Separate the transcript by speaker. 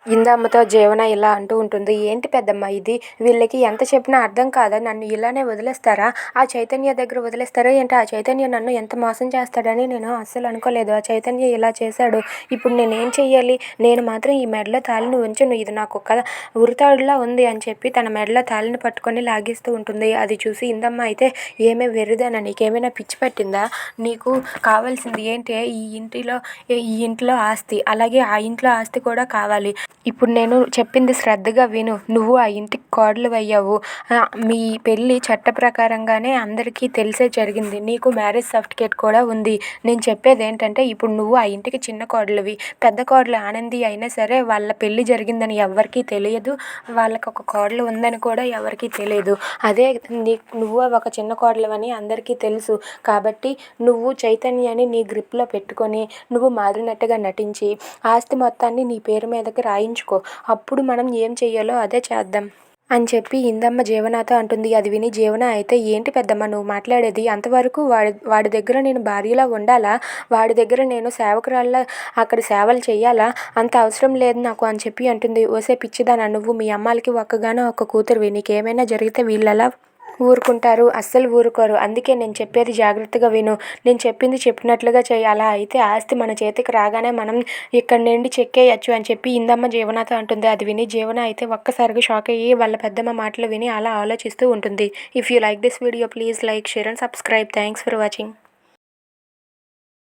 Speaker 1: ఇందమ్మతో జీవన ఇలా అంటూ ఉంటుంది. ఏంటి పెద్దమ్మ ఇది? వీళ్ళకి ఎంత చెప్పినా అర్థం కాదా? నన్ను ఇలానే వదిలేస్తారా? ఆ చైతన్య దగ్గర వదిలేస్తారా ఏంటి? ఆ చైతన్య నన్ను ఎంత మోసం చేస్తాడని నేను అస్సలు అనుకోలేదు. ఆ చైతన్య ఇలా చేశాడు. ఇప్పుడు నేనేం చెయ్యాలి? నేను మాత్రం ఈ మెడలో తాళిని ఉంచను. ఇది నాకు ఒక ఉరితాడులా ఉంది అని చెప్పి తన మెడలో తాళిని పట్టుకొని లాగేస్తూ ఉంటుంది. అది చూసి ఇందమ్మ అయితే, ఏమే వెర్రిదానా, నీకేమైనా పిచ్చి పట్టిందా? నీకు కావాల్సింది ఏంటి? ఈ ఇంట్లో ఆస్తి, అలాగే ఆ ఇంట్లో ఆస్తి కూడా కావాలి. ఇప్పుడు నేను చెప్పింది శ్రద్ధగా విను. నువ్వు ఆ ఇంటికి కోడలివయ్యావు. మీ పెళ్ళి చట్ట ప్రకారంగానే అందరికీ తెలిసే జరిగింది. నీకు మ్యారేజ్ సర్టిఫికేట్ కూడా ఉంది. నేను చెప్పేది ఏంటంటే, ఇప్పుడు నువ్వు ఆ ఇంటికి చిన్న కోడలివి. పెద్ద కోడలు ఆనంది అయినా సరే వాళ్ళ పెళ్ళి జరిగిందని ఎవ్వరికీ తెలియదు. వాళ్ళకి ఒక కోడలు ఉందని కూడా ఎవరికీ తెలియదు. అదే నువ్వు ఒక చిన్న కోడలివని అందరికీ తెలుసు. కాబట్టి నువ్వు చైతన్యాన్ని నీ గ్రిప్లో పెట్టుకొని నువ్వు మారినట్టుగా నటించి ఆస్తి మొత్తాన్ని నీ పేరు మీదకి రాయించుకో. అప్పుడు మనం ఏం చెయ్యాలో అదే చేద్దాం అని చెప్పి ఇందమ్మ జీవనతో అంటుంది. అది విని జీవన అయితే, ఏంటి పెద్దమ్మ నువ్వు మాట్లాడేది? అంతవరకు వాడి దగ్గర నేను భార్యలా ఉండాలా? వాడి దగ్గర నేను సేవకురాల్లా అక్కడ సేవలు చెయ్యాలా? అంత అవసరం లేదు నాకు అని చెప్పి అంటుంది. ఓసే పిచ్చిదానా, నువ్వు మీ అమ్మాలకి ఒక్కగానో ఒక్క కూతురువి. నీకేమైనా జరిగితే వీళ్ళెలా ఊరుకుంటారు? అస్సలు ఊరుకోరు. అందుకే నేను చెప్పేది జాగ్రత్తగా విను. నేను చెప్పింది చెప్పినట్లుగా చెయ్యి. అలా అయితే ఆస్తి మన చేతికి రాగానే మనం ఇక్కడి నుండి చెక్కేయచ్చు అని చెప్పి ఇందమ్మ జీవనతో అంటుంది. అది విని జీవన అయితే ఒక్కసారిగా షాక్ అయ్యి వాళ్ళ పెద్దమ్మ మాటలు విని అలా ఆలోచిస్తూ ఉంటుంది. If you like this video please like, share and subscribe. Thanks for watching.